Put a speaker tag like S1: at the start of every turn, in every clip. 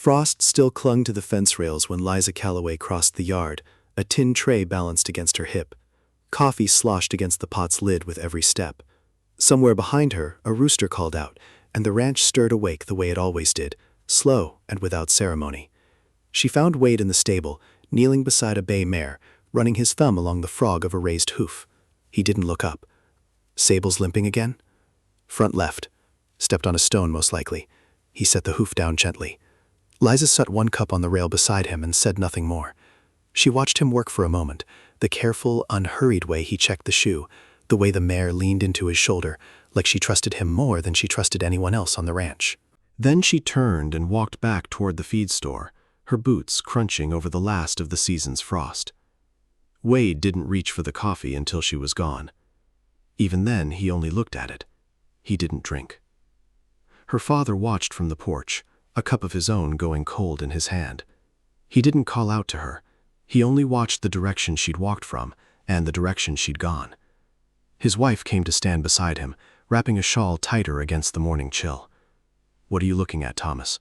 S1: Frost still clung to the fence rails when Liza Callaway crossed the yard, a tin tray balanced against her hip. Coffee sloshed against the pot's lid with every step. Somewhere behind her, a rooster called out, and the ranch stirred awake the way it always did, slow and without ceremony. She found Wade in the stable, kneeling beside a bay mare, running his thumb along the frog of a raised hoof. He didn't look up. Sables limping again? Front left. Stepped on a stone, most likely. He set the hoof down gently. Liza set one cup on the rail beside him and said nothing more. She watched him work for a moment, the careful, unhurried way he checked the shoe, the way the mare leaned into his shoulder, like she trusted him more than she trusted anyone else on the ranch. Then she turned and walked back toward the feed store, her boots crunching over the last of the season's frost. Wade didn't reach for the coffee until she was gone. Even then, he only looked at it. He didn't drink. Her father watched from the porch, a cup of his own going cold in his hand. He didn't call out to her. He only watched the direction she'd walked from and the direction she'd gone. His wife came to stand beside him, wrapping a shawl tighter against the morning chill. "What are you looking at, Thomas?"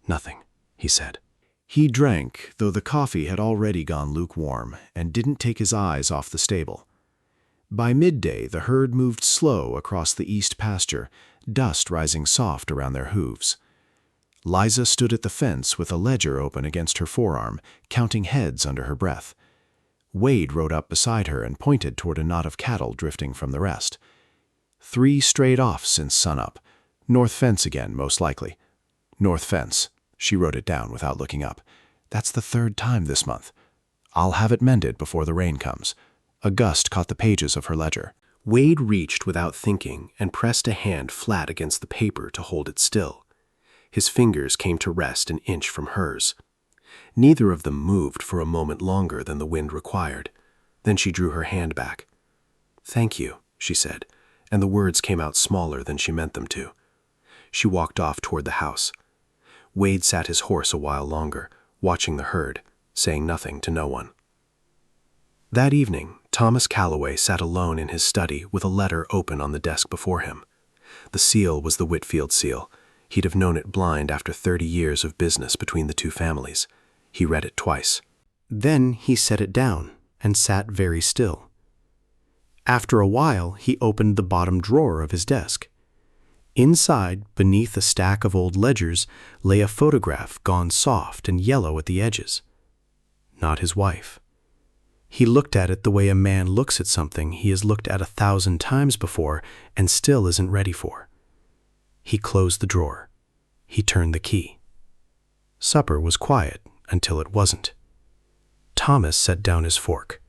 S1: "Nothing," he said. He drank, though the coffee had already gone lukewarm, and didn't take his eyes off the stable. By midday, the herd moved slow across the east pasture, dust rising soft around their hooves. Liza stood at the fence with a ledger open against her forearm, counting heads under her breath. Wade rode up beside her and pointed toward a knot of cattle drifting from the rest. 3 strayed off since sunup. North fence again, most likely. North fence. She wrote it down without looking up. That's the 3rd time this month. I'll have it mended before the rain comes. A gust caught the pages of her ledger. Wade reached without thinking and pressed a hand flat against the paper to hold it still. His fingers came to rest an inch from hers. Neither of them moved for a moment longer than the wind required. Then she drew her hand back. "Thank you," she said, and the words came out smaller than she meant them to. She walked off toward the house. Wade sat his horse a while longer, watching the herd, saying nothing to no one. That evening, Thomas Callaway sat alone in his study with a letter open on the desk before him. The seal was the Whitfield seal. He'd have known it blind after 30 years of business between the 2 families. He read it twice. Then he set it down and sat very still. After a while, he opened the bottom drawer of his desk. Inside, beneath a stack of old ledgers, lay a photograph gone soft and yellow at the edges. Not his wife. He looked at it the way a man looks at something he has looked at 1,000 times before and still isn't ready for. He closed the drawer. He turned the key. Supper was quiet until it wasn't. Thomas set down his fork.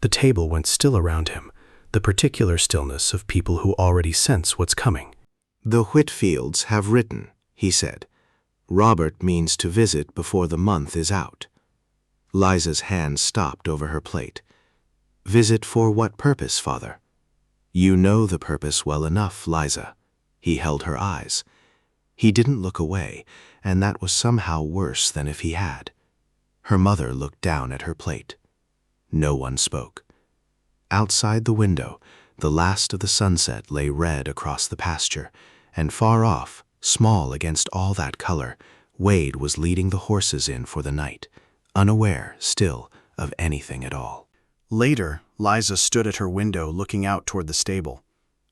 S1: The table went still around him, the particular stillness of people who already sense what's coming.
S2: "The Whitfields have written," he said. "Robert means to visit before the month is out." Liza's hand stopped over her plate. "Visit for what purpose, Father?" "You know the purpose well enough, Liza." He held her eyes. He didn't look away, and that was somehow worse than if he had. Her mother looked down at her plate. No one spoke. Outside the window, the last of the sunset lay red across the pasture, and far off, small against all that color, Wade was leading the horses in for the night, unaware, still, of anything at all.
S1: Later, Liza stood at her window looking out toward the stable.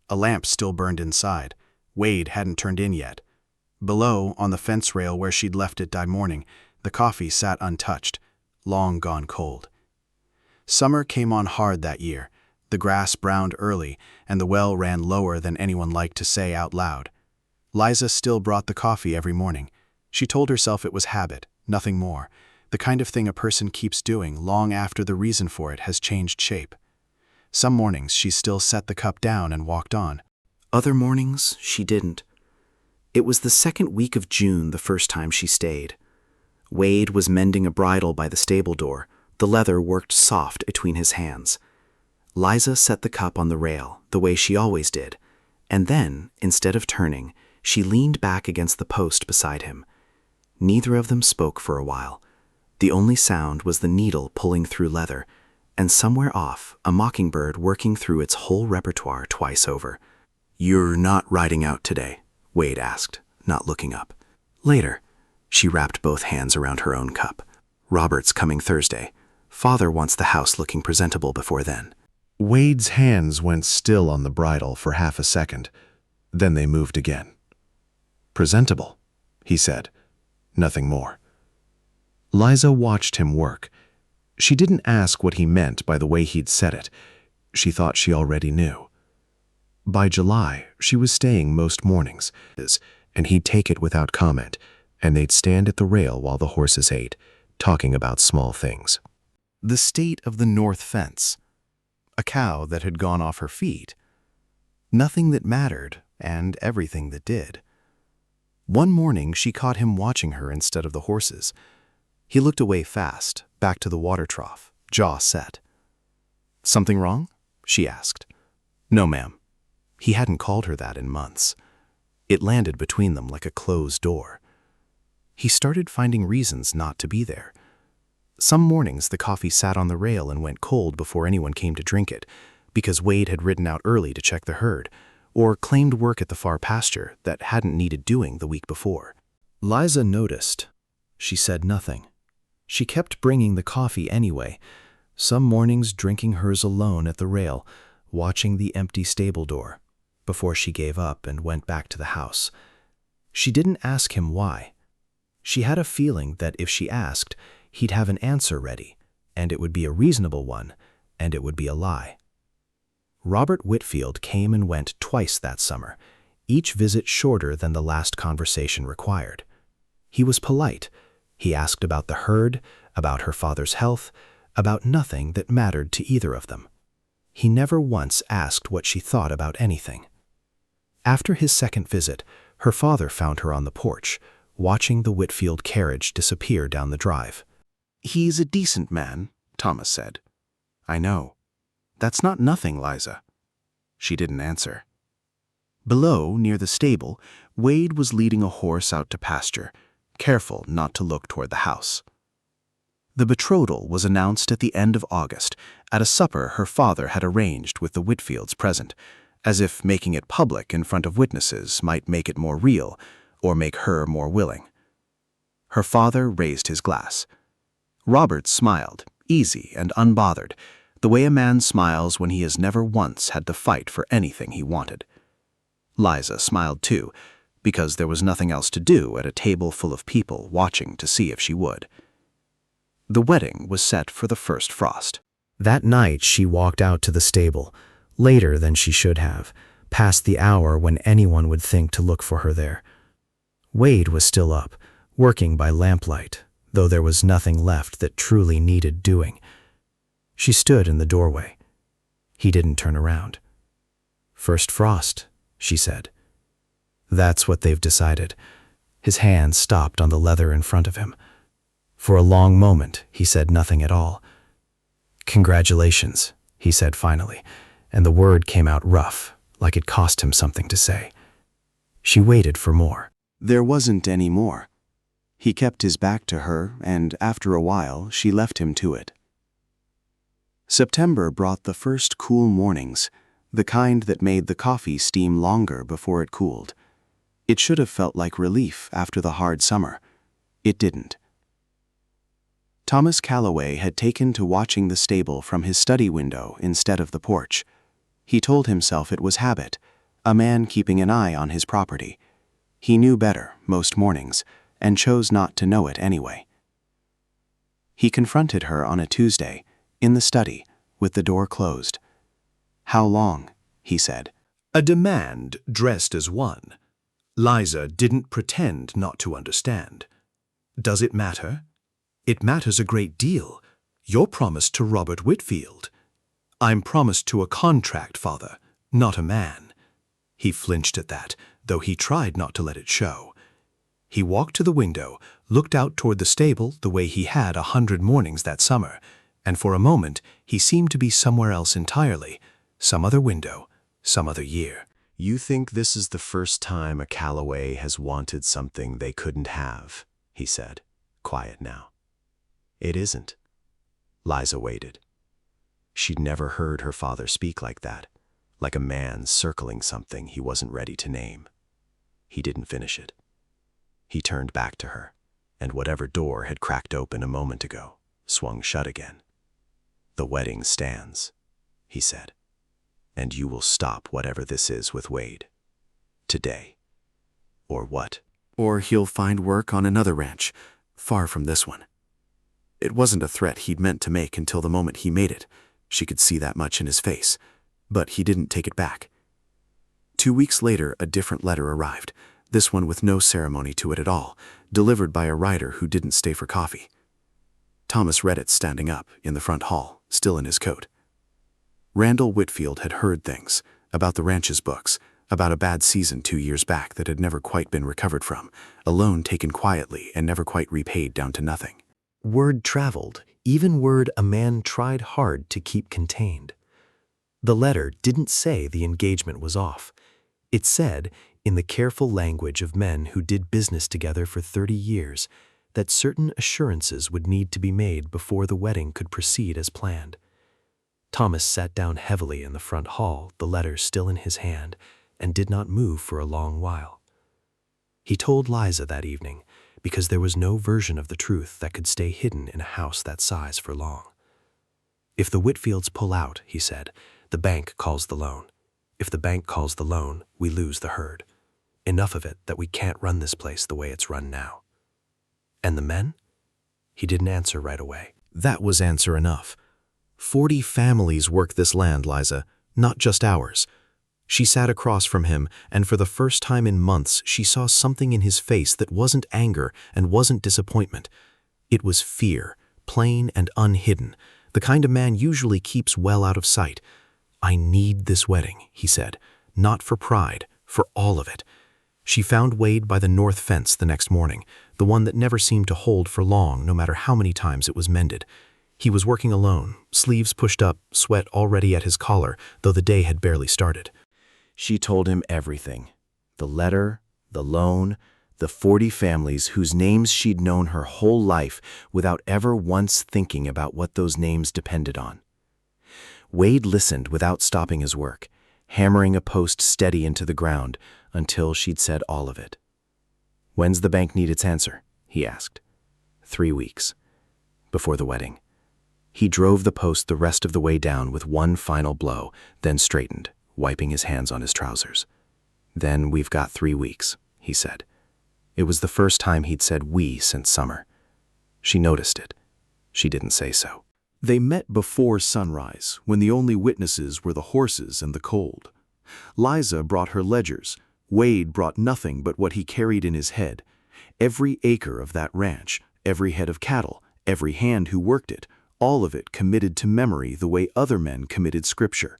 S1: A lamp still burned inside. Wade hadn't turned in yet. Below, on the fence rail where she'd left it that morning, the coffee sat untouched, long gone cold. Summer came on hard that year. The grass browned early, and the well ran lower than anyone liked to say out loud. Liza still brought the coffee every morning. She told herself it was habit, nothing more, the kind of thing a person keeps doing long after the reason for it has changed shape. Some mornings she still set the cup down and walked on. Other mornings she didn't. It was the 2nd week of June the first time she stayed. Wade was mending a bridle by the stable door. The leather worked soft between his hands. Liza set the cup on the rail, the way she always did, and then, instead of turning, she leaned back against the post beside him. Neither of them spoke for a while. The only sound was the needle pulling through leather, and somewhere off, a mockingbird working through its whole repertoire twice over. "You're not riding out today?" Wade asked, not looking up. "Later." She wrapped both hands around her own cup. "Robert's coming Thursday. Father wants the house looking presentable before then."
S2: Wade's hands went still on the bridle for half a second. Then they moved again. "Presentable," he said. Nothing more. Liza watched him work. She didn't ask what he meant by the way he'd said it. She thought she already knew. By July, she was staying most mornings, and he'd take it without comment, and they'd stand at the rail while the horses ate, talking about small things. The state of the north fence. A cow that had gone off her feet. Nothing that mattered, and everything that did. One morning, she caught him watching her instead of the horses. He looked away fast, back to the water trough, jaw set. "Something wrong?" she asked. "No, ma'am." He hadn't called her that in months. It landed between them like a closed door. He started finding reasons not to be there. Some mornings the coffee sat on the rail and went cold before anyone came to drink it, because Wade had ridden out early to check the herd, or claimed work at the far pasture that hadn't needed doing the week before. Liza noticed. She said nothing. She kept bringing the coffee anyway, some mornings drinking hers alone at the rail, watching the empty stable door, before she gave up and went back to the house. She didn't ask him why. She had a feeling that if she asked, he'd have an answer ready, and it would be a reasonable one, and it would be a lie. Robert Whitfield came and went twice that summer, each visit shorter than the last conversation required. He was polite. He asked about the herd, about her father's health, about nothing that mattered to either of them. He never once asked what she thought about anything. After his second visit, her father found her on the porch, watching the Whitfield carriage disappear down the drive. "He's a decent man," Thomas said. "I know. That's not nothing, Liza." She didn't answer. Below, near the stable, Wade was leading a horse out to pasture, careful not to look toward the house. The betrothal was announced at the end of August, at a supper her father had arranged with the Whitfields present, as if making it public in front of witnesses might make it more real, or make her more willing. Her father raised his glass. Robert smiled, easy and unbothered, the way a man smiles when he has never once had to fight for anything he wanted. Liza smiled too, because there was nothing else to do at a table full of people watching to see if she would. The wedding was set for the first frost. That night she walked out to the stable, later than she should have, past the hour when anyone would think to look for her there. Wade was still up, working by lamplight, though there was nothing left that truly needed doing. She stood in the doorway. He didn't turn around. "First frost," she said. "That's what they've decided." His hand stopped on the leather in front of him. For a long moment, he said nothing at all. "Congratulations," he said finally, and the word came out rough, like it cost him something to say. She waited for more. There wasn't any more. He kept his back to her, and after a while, she left him to it. September brought the first cool mornings, the kind that made the coffee steam longer before it cooled. It should have felt like relief after the hard summer. It didn't. Thomas Callaway had taken to watching the stable from his study window instead of the porch. He told himself it was habit, a man keeping an eye on his property. He knew better most mornings, and chose not to know it anyway. He confronted her on a Tuesday, in the study, with the door closed. "How long?" he said.
S3: A demand dressed as one. Liza didn't pretend not to understand. "Does it matter?" "It matters a great deal. You're promised to Robert Whitfield." "I'm promised to a contract, father, not a man." He flinched at that, though he tried not to let it show. He walked to the window, looked out toward the stable the way he had 100 mornings that summer, and for a moment he seemed to be somewhere else entirely, some other window, some other year.
S2: "You think this is the first time a Callaway has wanted something they couldn't have," he said, quiet now. "It isn't." Liza waited. She'd never heard her father speak like that, like a man circling something he wasn't ready to name. He didn't finish it. He turned back to her.
S4: and whatever door had cracked open a moment ago swung shut again. "The wedding stands," he said, "and you will stop whatever this is with Wade. Today. Or what?"
S1: Or he'll find work on another ranch, far from this one. It wasn't a threat he'd meant to make until the moment he made it. She could see that much in his face, but he didn't take it back. 2 weeks later, a different letter arrived, this one with no ceremony to it at all, delivered by a rider who didn't stay for coffee. Thomas read it standing up in the front hall, still in his coat. Randall Whitfield had heard things about the ranch's books, about a bad season 2 years back that had never quite been recovered from, a loan taken quietly and never quite repaid down to nothing.
S5: Word traveled, even word a man tried hard to keep contained. The letter didn't say the engagement was off. It said, in the careful language of men who did business together for 30 years, that certain assurances would need to be made before the wedding could proceed as planned. Thomas sat down heavily in the front hall, the letter still in his hand, and did not move for a long while. He told Liza that evening, because there was no version of the truth that could stay hidden in a house that size for long. "If the Whitfields pull out," he said, "the bank calls the loan. If the bank calls the loan, we lose the herd. Enough of it that we can't run this place the way it's run now." "And the men?" He didn't answer right away.
S2: That was answer enough. 40 families work this land, Liza, not just ours. She sat across from him, and for the first time in months she saw something in his face that wasn't anger and wasn't disappointment. It was fear, plain and unhidden, the kind a man usually keeps well out of sight. "I need this wedding," he said, "not for pride, for all of it." She found Wade by the north fence the next morning, the one that never seemed to hold for long, no matter how many times it was mended. He was working alone, sleeves pushed up, sweat already at his collar, though the day had barely started.
S4: She told him everything. The letter, the loan, the 40 families whose names she'd known her whole life without ever once thinking about what those names depended on. Wade listened without stopping his work, hammering a post steady into the ground until she'd said all of it. "When's the bank need its answer?" he asked. 3 weeks. Before the wedding. He drove the post the rest of the way down with one final blow, then straightened, wiping his hands on his trousers. "Then we've got 3 weeks," he said. It was the first time he'd said "we" since summer. She noticed it. She didn't say so.
S3: They met before sunrise, when the only witnesses were the horses and the cold. Liza brought her ledgers. Wade brought nothing but what he carried in his head. Every acre of that ranch, every head of cattle, every hand who worked it, all of it committed to memory the way other men committed scripture.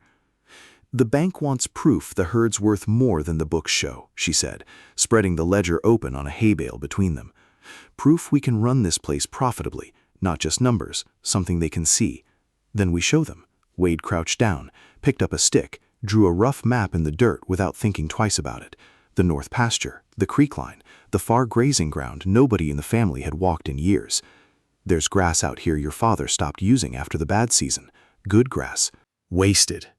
S3: "The bank wants proof the herd's worth more than the books show," she said, spreading the ledger open on a hay bale between them. "Proof we can run this place profitably, not just numbers, something they can see. Then we show them." Wade crouched down, picked up a stick, drew a rough map in the dirt without thinking twice about it. The north pasture, the creek line, the far grazing ground nobody in the family had walked in years. "There's grass out here your father stopped using after the bad season. Good grass."
S6: Wasted.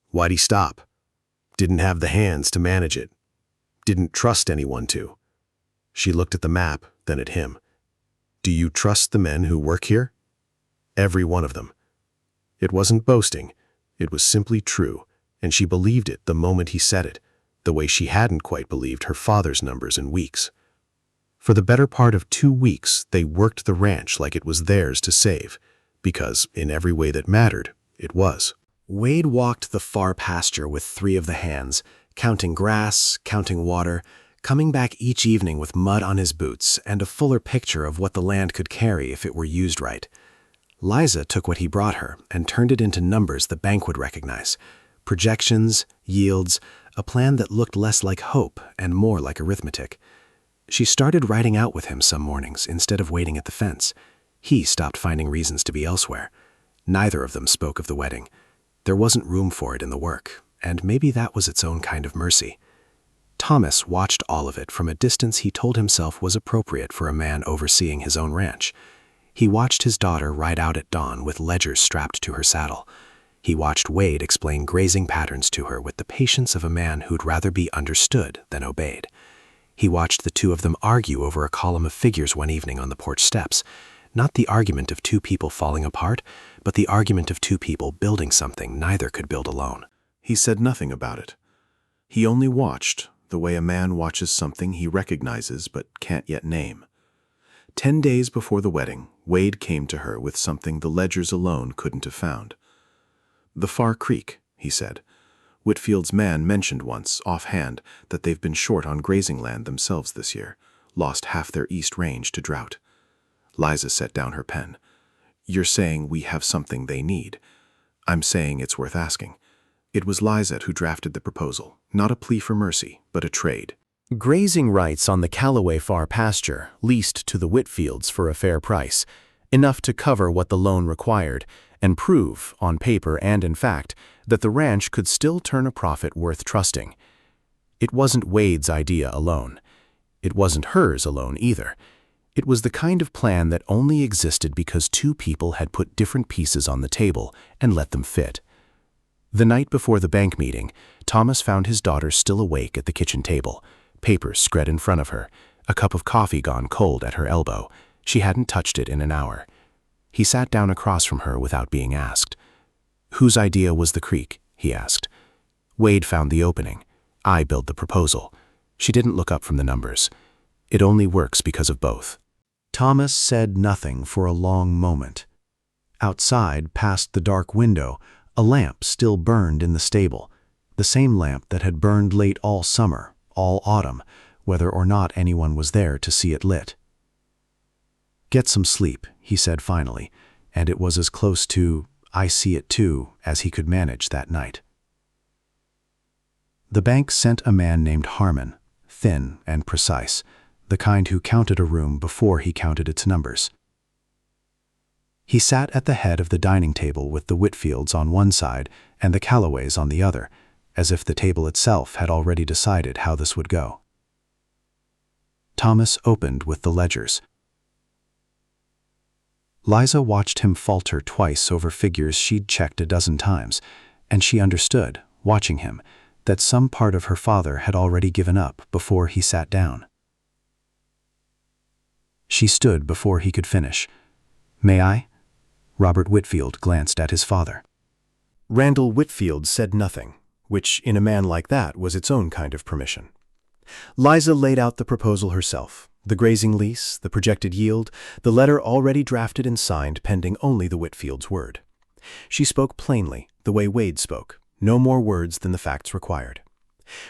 S6: Why'd he stop? Didn't have the hands to manage it. Didn't trust anyone to. She looked at the map, then at him. "Do you trust the men who work here?" "Every one of them." It wasn't boasting. It was simply true, and she believed it the moment he said it, the way she hadn't quite believed her father's numbers in weeks. For the better part of 2 weeks, they worked the ranch like it was theirs to save, because, in every way that mattered, it was.
S5: Wade walked the far pasture with 3 of the hands, counting grass, counting water, coming back each evening with mud on his boots and a fuller picture of what the land could carry if it were used right. Liza took what he brought her and turned it into numbers the bank would recognize. Projections, yields, a plan that looked less like hope and more like arithmetic. She started riding out with him some mornings instead of waiting at the fence. He stopped finding reasons to be elsewhere. Neither of them spoke of the wedding. There wasn't room for it in the work, and maybe that was its own kind of mercy. Thomas watched all of it from a distance he told himself was appropriate for a man overseeing his own ranch. He watched his daughter ride out at dawn with ledgers strapped to her saddle. He watched Wade explain grazing patterns to her with the patience of a man who'd rather be understood than obeyed. He watched the two of them argue over a column of figures one evening on the porch steps. Not the argument of two people falling apart, but the argument of two people building something neither could build alone.
S1: He said nothing about it. He only watched, the way a man watches something he recognizes but can't yet name. 10 days before the wedding, Wade came to her with something the ledgers alone couldn't have found. "The Far Creek," he said. "Whitfield's man mentioned once, offhand, that they've been short on grazing land themselves this year, lost half their east range to drought." Liza set down her pen. "You're saying we have something they need. I'm saying it's worth asking." It was Liza who drafted the proposal, not a plea for mercy, but a trade.
S4: Grazing rights on the Callaway Far pasture, leased to the Whitfields for a fair price, enough to cover what the loan required, and prove, on paper and in fact, that the ranch could still turn a profit worth trusting. It wasn't Wade's idea alone. It wasn't hers alone either. It was the kind of plan that only existed because two people had put different pieces on the table and let them fit. The night before the bank meeting, Thomas found his daughter still awake at the kitchen table, papers spread in front of her, a cup of coffee gone cold at her elbow. She hadn't touched it in an hour. He sat down across from her without being asked. "Whose idea was the creek?" he asked. "Wade found the opening. I built the proposal." She didn't look up from the numbers. "It only works because of both." Thomas said nothing for a long moment. Outside, past the dark window, a lamp still burned in the stable, the same lamp that had burned late all summer, all autumn, whether or not anyone was there to see it lit. "Get some sleep," he said finally, and it was as close to "I see it too" as he could manage that night. The bank sent a man named Harmon, thin and precise, the kind who counted a room before he counted its numbers. He sat at the head of the dining table with the Whitfields on one side and the Callaways on the other, as if the table itself had already decided how this would go. Thomas opened with the ledgers. Liza watched him falter twice over figures she'd checked a dozen times, and she understood, watching him, that some part of her father had already given up before he sat down. She stood before he could finish. "May I?" Robert Whitfield glanced at his father.
S5: Randall Whitfield said nothing, which in a man like that was its own kind of permission. Liza laid out the proposal herself, the grazing lease, the projected yield, the letter already drafted and signed pending only the Whitfield's word. She spoke plainly, the way Wade spoke, no more words than the facts required.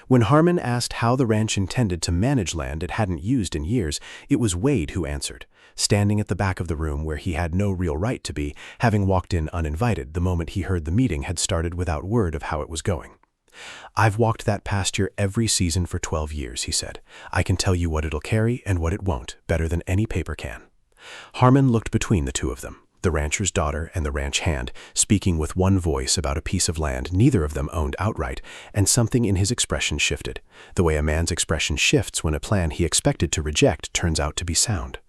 S5: When Harmon asked how the ranch intended to manage land it hadn't used in years, it was Wade who answered, standing at the back of the room where he had no real right to be, having walked in uninvited the moment he heard the meeting had started without word of how it was going. "I've walked that pasture every season for 12 years, he said. "I can tell you what it'll carry and what it won't, better than any paper can." Harmon looked between the two of them, the rancher's daughter and the ranch hand, speaking with one voice about a piece of land neither of them owned outright, and something in his expression shifted, the way a man's expression shifts when a plan he expected to reject turns out to be sound.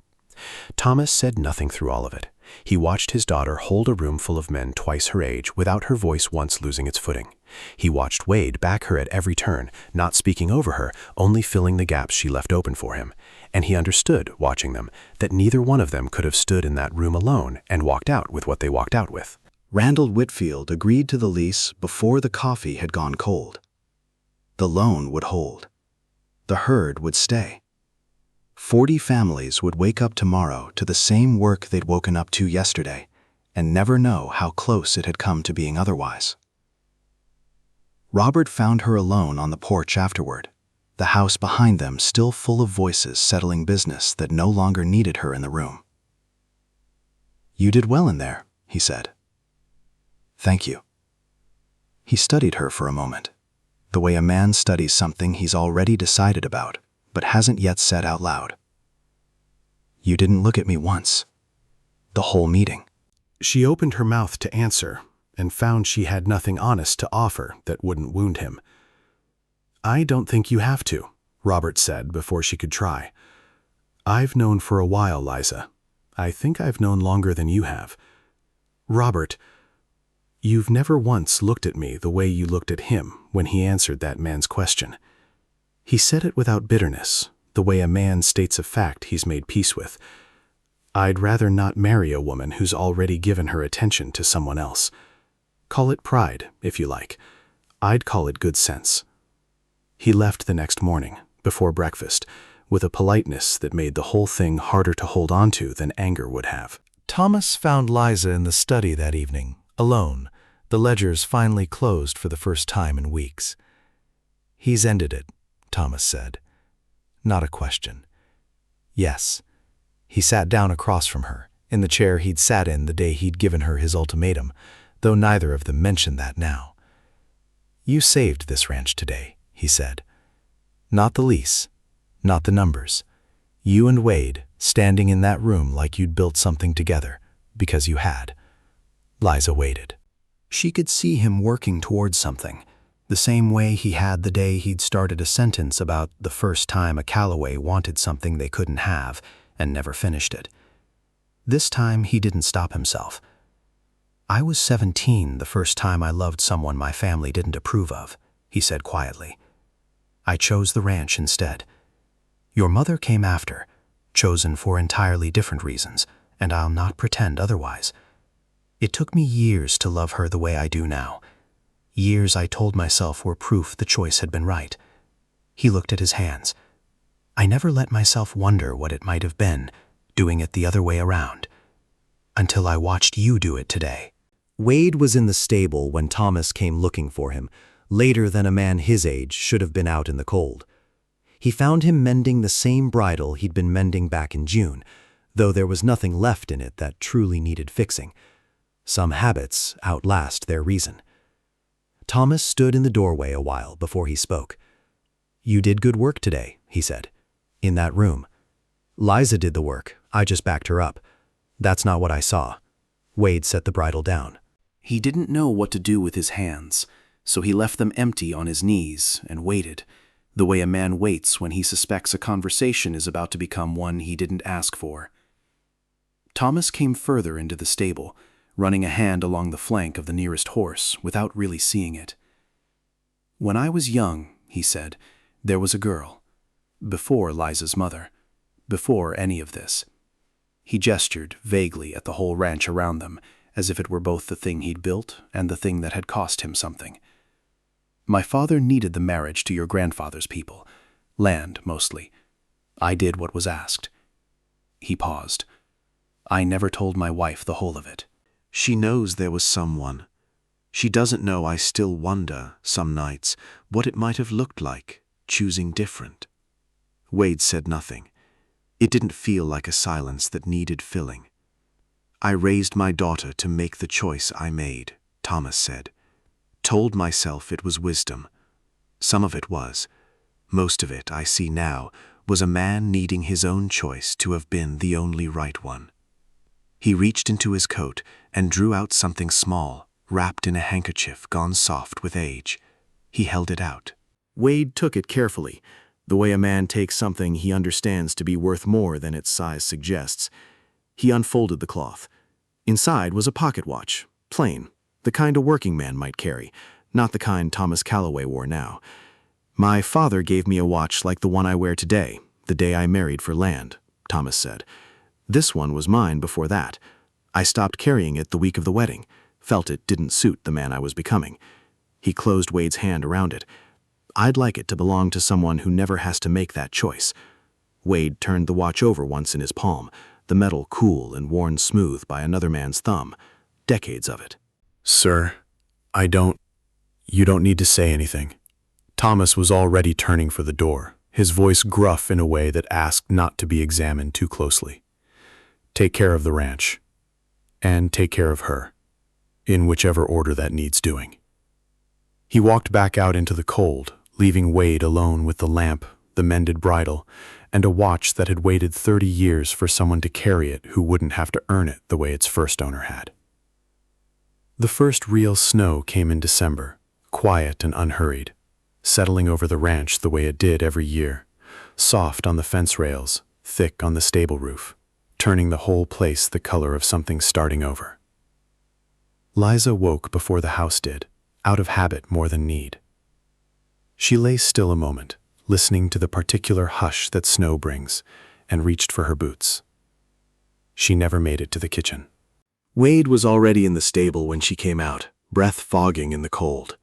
S5: Thomas said nothing through all of it. He watched his daughter hold a room full of men twice her age without her voice once losing its footing. He watched Wade back her at every turn, not speaking over her, only filling the gaps she left open for him. And he understood, watching them, that neither one of them could have stood in that room alone and walked out with what they walked out with.
S1: Randall Whitfield agreed to the lease before the coffee had gone cold. The loan would hold. The herd would stay. 40 families would wake up tomorrow to the same work they'd woken up to yesterday and never know how close it had come to being otherwise. Robert found her alone on the porch afterward, the house behind them still full of voices settling business that no longer needed her in the room. "You did well in there," he said. "Thank you." He studied her for a moment, the way a man studies something he's already decided about, but hasn't yet said out loud. "You didn't look at me once. The whole meeting."
S5: She opened her mouth to answer, and found she had nothing honest to offer that wouldn't wound him. "I don't think you have to," Robert said before she could try. "I've known for a while, Liza. I think I've known longer than you have. Robert, you've never once looked at me the way you looked at him when he answered that man's question." He said it without bitterness,
S3: the way a man states a fact he's made peace with. I'd rather not marry a woman who's already given her attention to someone else. Call it pride, if you like. I'd call it good sense. He left the next morning, before breakfast, with a politeness that made the whole thing harder to hold on to than anger would have.
S5: Thomas found Liza in the study that evening, alone, the ledgers finally closed for the first time in weeks. "He's ended it," Thomas said. Not a question. Yes. He sat down across from her, in the chair he'd sat in the day he'd given her his ultimatum, though neither of them mentioned that now. "You saved this ranch today," he said. "Not the lease, not the numbers. You and Wade, standing in that room like you'd built something together, because you had." Liza waited. She could see him working towards something, the same way he had the day he'd started a sentence about the first time a Callaway wanted something they couldn't have and never finished it. This time he didn't stop himself. "I was 17 the first time I loved someone my family didn't approve of," he said quietly. "I chose the ranch instead. Your mother came after, chosen for entirely different reasons, and I'll not pretend otherwise. It took me years to love her the way I do now. Years I told myself were proof the choice had been right." He looked at his hands. "I never let myself wonder what it might have been, doing it the other way around. Until I watched you do it today." Wade was in the stable when Thomas came looking for him, later than a man his age should have been out in the cold. He found him mending the same bridle he'd been mending back in June, though there was nothing left in it that truly needed fixing. Some habits outlast their reason. Thomas stood in the doorway a while before he spoke. "You did good work today," he said. "In that room. Liza did the work, I just backed her up. That's not what I saw." Wade set the bridle down. He didn't know what to do with his hands, so he left them empty on his knees and waited, the way a man waits when he suspects a conversation is about to become one he didn't ask for. Thomas came further into the stable, running a hand along the flank of the nearest horse without really seeing it. "When I was young," he said, "there was a girl. Before Liza's mother. Before any of this." He gestured vaguely at the whole ranch around them, as if it were both the thing he'd built and the thing that had cost him something. "My father needed the marriage to your grandfather's people. Land, mostly. I did what was asked." He paused. "I never told my wife the whole of it."
S2: She knows there was someone. She doesn't know I still wonder, some nights, what it might have looked like, choosing different. Wade said nothing. It didn't feel like a silence that needed filling. "I raised my daughter to make the choice I made," Thomas said. "Told myself it was wisdom. Some of it was. Most of it, I see now, was a man needing his own choice to have been the only right one." He reached into his coat and drew out something small, wrapped in a handkerchief gone soft with age. He held it out.
S5: Wade took it carefully, the way a man takes something he understands to be worth more than its size suggests. He unfolded the cloth. Inside was a pocket watch, plain, the kind a working man might carry, not the kind Thomas Callaway wore now. "My father gave me a watch like the one I wear today, the day I married for land," Thomas said. "This one was mine before that. I stopped carrying it the week of the wedding, felt it didn't suit the man I was becoming." He closed Wade's hand around it. "I'd like it to belong to someone who never has to make that choice." Wade turned the watch over once in his palm, the metal cool and worn smooth by another man's thumb. Decades of it.
S3: "Sir, you don't need to say anything." Thomas was already turning for the door, his voice gruff in a way that asked not to be examined too closely. "Take care of the ranch. And take care of her, in whichever order that needs doing." He walked back out into the cold, leaving Wade alone with the lamp, the mended bridle, and a watch that had waited 30 years for someone to carry it who wouldn't have to earn it the way its first owner had. The first real snow came in December, quiet and unhurried, settling over the ranch the way it did every year, soft on the fence rails, thick on the stable roof, turning the whole place the color of something starting over. Liza woke before the house did, out of habit more than need. She lay still a moment,
S5: listening to the particular hush that snow brings, and reached for her boots. She never made it to the kitchen.
S4: Wade was already in the stable when she came out, breath fogging in the cold.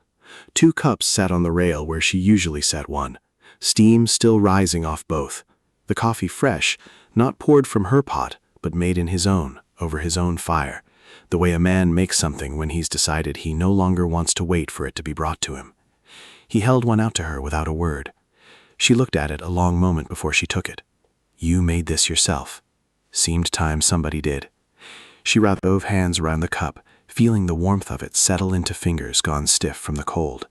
S4: 2 cups sat on the rail where she usually set one, steam still rising off both, the coffee fresh, not poured from her pot, but made in his own, over his own fire, the way a man makes something when he's decided he no longer wants to wait for it to be brought to him. He held one out to her without a word. She looked at it a long moment before she took it. "You made this yourself." Seemed time somebody did. She wrapped both hands around the cup, feeling the warmth of it settle into fingers gone stiff from the cold.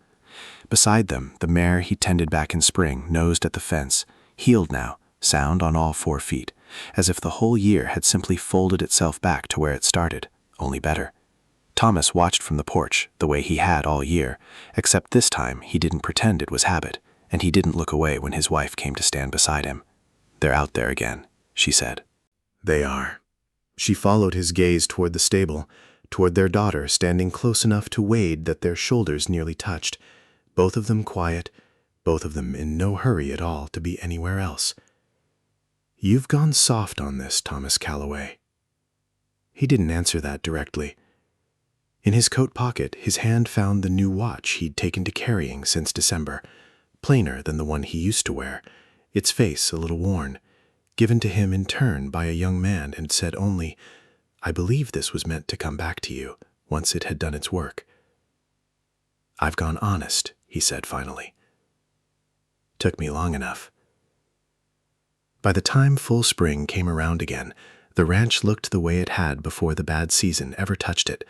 S4: Beside them, the mare he tended back in spring nosed at the fence, healed now, sound on all 4 feet, as if the whole year had simply folded itself back to where it started, only better. Thomas watched from the porch, the way he had all year, except this time he didn't pretend it was habit, and he didn't look away when his wife came to stand beside him. "They're out there again," she said.
S1: They are. She followed his gaze toward the stable, toward their daughter standing close enough to Wade that their shoulders nearly touched, both of them quiet, both of them in no hurry at all to be anywhere else. "You've gone soft on this, Thomas Callaway." He didn't answer that directly. In his coat pocket, his hand found the new watch he'd taken to carrying since December, plainer than the one he used to wear, its face a little worn, given to him in turn by a young man, and said only, "I believe this was meant to come back to you once it had done its work." "I've gone honest," he said finally. "Took me long enough." By the time full spring came around again, the ranch looked the way it had before the bad season ever touched it,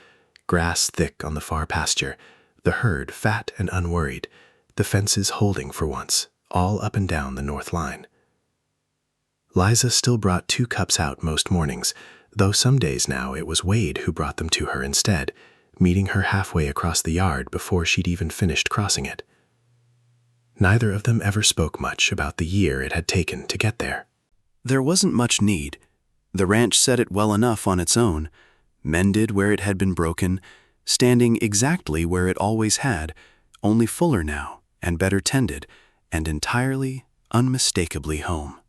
S1: grass thick on the far pasture, the herd fat and unworried, the fences holding for once, all up and down the north line. Liza still brought 2 cups out most mornings, though some days now it was Wade who brought them to her instead, meeting her halfway across the yard before she'd even finished crossing it. Neither of them ever spoke much about the year it had taken to get there.
S4: There wasn't much need. The ranch set it well enough on its own, mended where it had been broken, standing exactly where it always had, only fuller now and better tended, and entirely, unmistakably home.